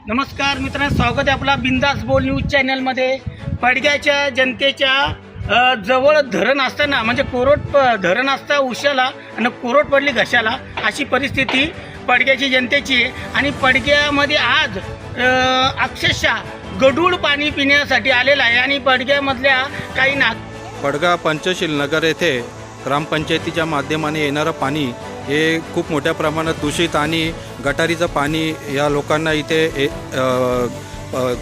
नमस्कार मित्रांनो, स्वागत आहे आपला बिंदास बोल न्यूज चॅनलमध्ये। पडग्याच्या जनतेच्या जवळ धरण असताना म्हणजे कोरड धरण असता उशाला आणि कोरड पडली घशाला अशी परिस्थिती पडग्याची जनतेची आहे। आणि पडग्यामध्ये आज अक्षरशः गढूळ पाणी पिण्यासाठी आलेलं आहे। आणि पडग्यामधल्या काही पडगा पंचशील नगर येथे ग्रामपंचायतीच्या माध्यमाने येणारं पाणी हे खूप मोठ्या प्रमाणात दूषित आणि गटारीचं पाणी या लोकांना इथे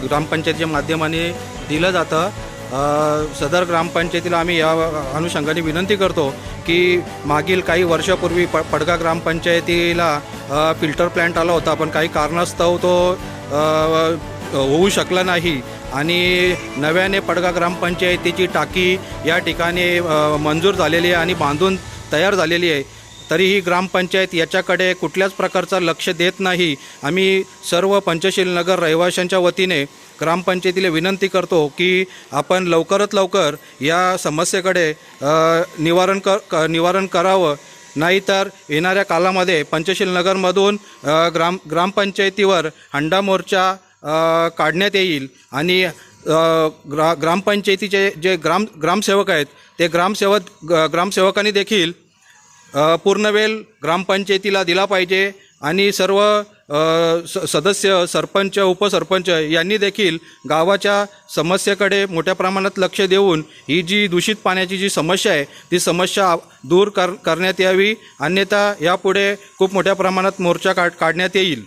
ग्रामपंचायतीच्या माध्यमाने दिलं जातं। सदर ग्रामपंचायतीला आम्ही या अनुषंगाने विनंती करतो की मागील काही वर्षापूर्वी पडगा ग्रामपंचायतीला फिल्टर प्लॅन्ट आला होता, पण काही कारणास्तव तो होऊ शकला नाही आणि नव्याने पडगा ग्रामपंचायतीची टाकी या ठिकाणी मंजूर झालेली आहे आणि बांधून तयार झालेली आहे। तरीही ग्रामपंचायत याच्याकडे कुठल्याच प्रकारचं लक्ष देत नाही। आम्ही सर्व पंचशील नगर रहिवाशांच्या वतीने ग्रामपंचायतीला विनंती करतो की आपण लवकरात लवकर या समस्येकडे निवारण करावं, नाहीतर येणाऱ्या कालामध्ये पंचशील नगरमधून ग्रामपंचायतीवर हंडा मोर्चा काढण्यात येईल आणि ग्रामपंचायतीचे जे ग्रामसेवक आहेत ते ग्रामसेवकांनी देखील पूर्णवेळ ग्रामपंचायतीला दिला पाहिजे आणि सर्व सदस्य, सरपंच, उपसरपंच यांनी देखील गावाच्या समस्येकडे मोठ्या प्रमाणात लक्ष देऊन ही जी दूषित पाण्याची जी समस्या आहे ती समस्या दूर करण्यात यावी, अन्यथा यापुढे खूप मोठ्या प्रमाणात मोर्चा काढण्यात येईल।